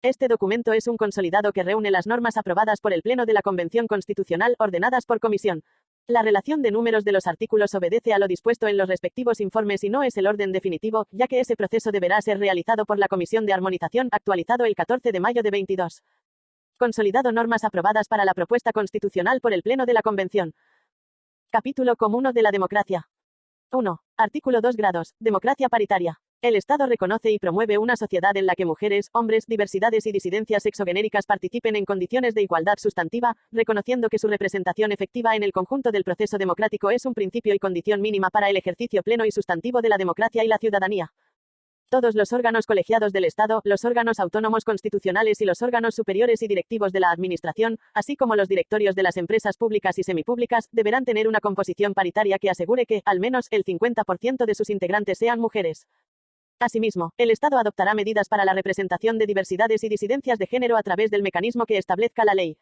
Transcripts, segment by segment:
Este documento es un consolidado que reúne las normas aprobadas por el Pleno de la Convención Constitucional, ordenadas por comisión. La relación de números de los artículos obedece a lo dispuesto en los respectivos informes y no es el orden definitivo, ya que ese proceso deberá ser realizado por la Comisión de Armonización, actualizado el 14 de mayo de 22. Consolidado normas aprobadas para la propuesta constitucional por el Pleno de la Convención. Capítulo común de la democracia. 1. Artículo 2 grados. Democracia paritaria. El Estado reconoce y promueve una sociedad en la que mujeres, hombres, diversidades y disidencias sexogenéricas participen en condiciones de igualdad sustantiva, reconociendo que su representación efectiva en el conjunto del proceso democrático es un principio y condición mínima para el ejercicio pleno y sustantivo de la democracia y la ciudadanía. Todos los órganos colegiados del Estado, los órganos autónomos constitucionales y los órganos superiores y directivos de la Administración, así como los directorios de las empresas públicas y semipúblicas, deberán tener una composición paritaria que asegure que, al menos, el 50% de sus integrantes sean mujeres. Asimismo, el Estado adoptará medidas para la representación de diversidades y disidencias de género a través del mecanismo que establezca la ley.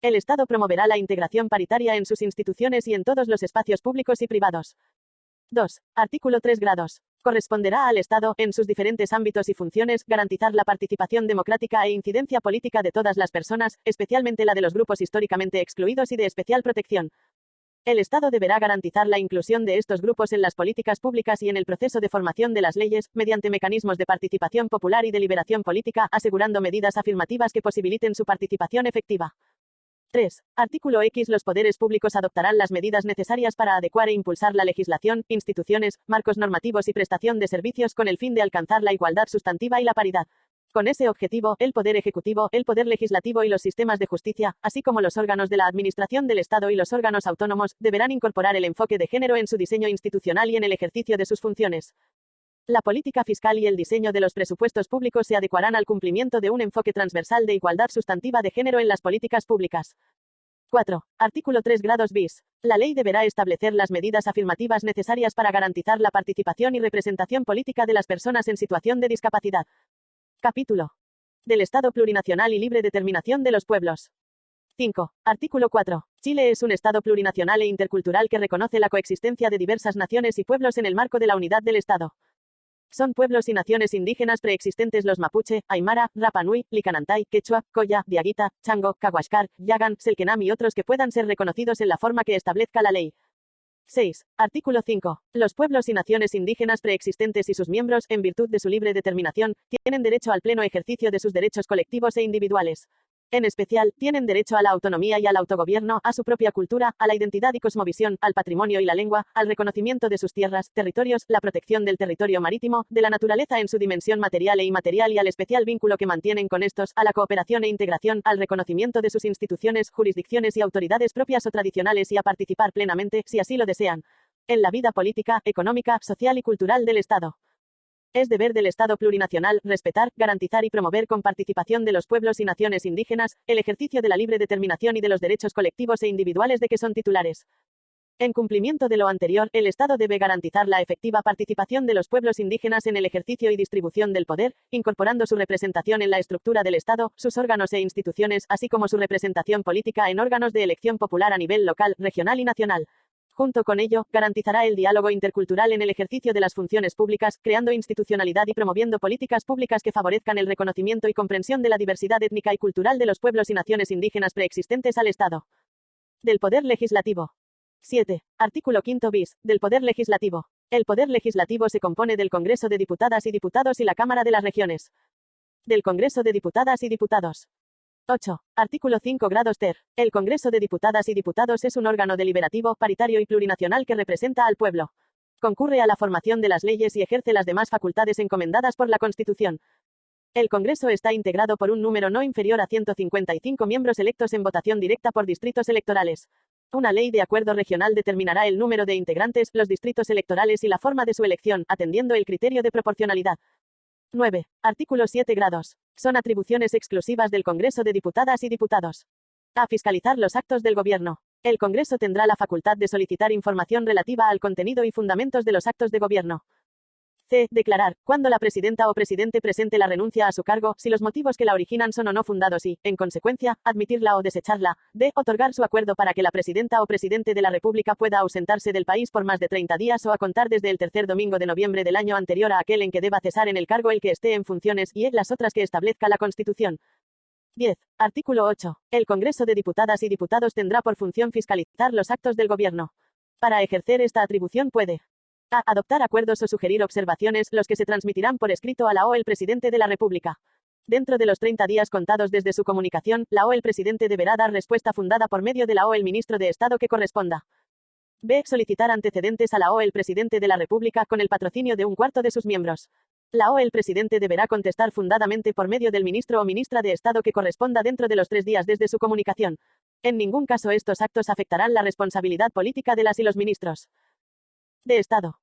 El Estado promoverá la integración paritaria en sus instituciones y en todos los espacios públicos y privados. 2. Artículo 3 grados. Corresponderá al Estado, en sus diferentes ámbitos y funciones, garantizar la participación democrática e incidencia política de todas las personas, especialmente la de los grupos históricamente excluidos y de especial protección. El Estado deberá garantizar la inclusión de estos grupos en las políticas públicas y en el proceso de formación de las leyes, mediante mecanismos de participación popular y deliberación política, asegurando medidas afirmativas que posibiliten su participación efectiva. 3. Artículo X. Los poderes públicos adoptarán las medidas necesarias para adecuar e impulsar la legislación, instituciones, marcos normativos y prestación de servicios con el fin de alcanzar la igualdad sustantiva y la paridad. Con ese objetivo, el Poder Ejecutivo, el Poder Legislativo y los sistemas de justicia, así como los órganos de la Administración del Estado y los órganos autónomos, deberán incorporar el enfoque de género en su diseño institucional y en el ejercicio de sus funciones. La política fiscal y el diseño de los presupuestos públicos se adecuarán al cumplimiento de un enfoque transversal de igualdad sustantiva de género en las políticas públicas. 4. Artículo 3 grados bis. La ley deberá establecer las medidas afirmativas necesarias para garantizar la participación y representación política de las personas en situación de discapacidad. Capítulo del Estado plurinacional y libre determinación de los pueblos. 5. Artículo 4. Chile es un Estado plurinacional e intercultural que reconoce la coexistencia de diversas naciones y pueblos en el marco de la unidad del Estado. Son pueblos y naciones indígenas preexistentes los mapuche, aymara, Rapa Nui, Licanantay, quechua, coya, diaguita, chango, cahuascar, yagan, selknam y otros que puedan ser reconocidos en la forma que establezca la ley. 6. Artículo 5. Los pueblos y naciones indígenas preexistentes y sus miembros, en virtud de su libre determinación, tienen derecho al pleno ejercicio de sus derechos colectivos e individuales. En especial, tienen derecho a la autonomía y al autogobierno, a su propia cultura, a la identidad y cosmovisión, al patrimonio y la lengua, al reconocimiento de sus tierras, territorios, la protección del territorio marítimo, de la naturaleza en su dimensión material e inmaterial y al especial vínculo que mantienen con estos, a la cooperación e integración, al reconocimiento de sus instituciones, jurisdicciones y autoridades propias o tradicionales y a participar plenamente, si así lo desean, en la vida política, económica, social y cultural del Estado. Es deber del Estado plurinacional, respetar, garantizar y promover con participación de los pueblos y naciones indígenas, el ejercicio de la libre determinación y de los derechos colectivos e individuales de que son titulares. En cumplimiento de lo anterior, el Estado debe garantizar la efectiva participación de los pueblos indígenas en el ejercicio y distribución del poder, incorporando su representación en la estructura del Estado, sus órganos e instituciones, así como su representación política en órganos de elección popular a nivel local, regional y nacional. Junto con ello, garantizará el diálogo intercultural en el ejercicio de las funciones públicas, creando institucionalidad y promoviendo políticas públicas que favorezcan el reconocimiento y comprensión de la diversidad étnica y cultural de los pueblos y naciones indígenas preexistentes al Estado. Del Poder Legislativo. 7. Artículo 5 bis. Del Poder Legislativo. El Poder Legislativo se compone del Congreso de Diputadas y Diputados y la Cámara de las Regiones. Del Congreso de Diputadas y Diputados. 8. Artículo 5 grados ter. El Congreso de Diputadas y Diputados es un órgano deliberativo, paritario y plurinacional que representa al pueblo. Concurre a la formación de las leyes y ejerce las demás facultades encomendadas por la Constitución. El Congreso está integrado por un número no inferior a 155 miembros electos en votación directa por distritos electorales. Una ley de acuerdo regional determinará el número de integrantes, los distritos electorales y la forma de su elección, atendiendo el criterio de proporcionalidad. 9. Artículo 7 grados. Son atribuciones exclusivas del Congreso de Diputadas y Diputados. A. Fiscalizar los actos del Gobierno. El Congreso tendrá la facultad de solicitar información relativa al contenido y fundamentos de los actos de Gobierno. C. Declarar, cuando la presidenta o presidente presente la renuncia a su cargo, si los motivos que la originan son o no fundados y, en consecuencia, admitirla o desecharla. D. Otorgar su acuerdo para que la presidenta o presidente de la República pueda ausentarse del país por más de 30 días o a contar desde el tercer domingo de noviembre del año anterior a aquel en que deba cesar en el cargo el que esté en funciones y las otras que establezca la Constitución. 10. Artículo 8. El Congreso de Diputadas y Diputados tendrá por función fiscalizar los actos del Gobierno. Para ejercer esta atribución puede a. Adoptar acuerdos o sugerir observaciones, los que se transmitirán por escrito a la o el presidente de la República. Dentro de los 30 días contados desde su comunicación, la o el presidente deberá dar respuesta fundada por medio de la o el ministro de Estado que corresponda. B. Solicitar antecedentes a la o el presidente de la República con el patrocinio de un cuarto de sus miembros. La o el presidente deberá contestar fundadamente por medio del ministro o ministra de Estado que corresponda dentro de los 3 días desde su comunicación. En ningún caso estos actos afectarán la responsabilidad política de las y los ministros de Estado.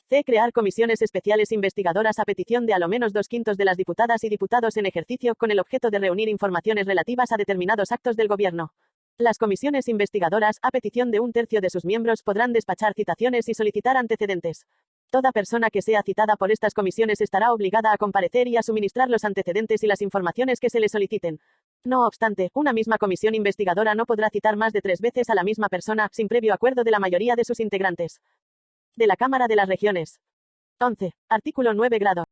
C. Crear comisiones especiales investigadoras a petición de a lo menos 2/5 de las diputadas y diputados en ejercicio con el objeto de reunir informaciones relativas a determinados actos del Gobierno. Las comisiones investigadoras, a petición de 1/3 de sus miembros, podrán despachar citaciones y solicitar antecedentes. Toda persona que sea citada por estas comisiones estará obligada a comparecer y a suministrar los antecedentes y las informaciones que se le soliciten. No obstante, una misma comisión investigadora no podrá citar más de 3 veces a la misma persona, sin previo acuerdo de la mayoría de sus integrantes. De la Cámara de las Regiones. 11. Artículo 9 grado.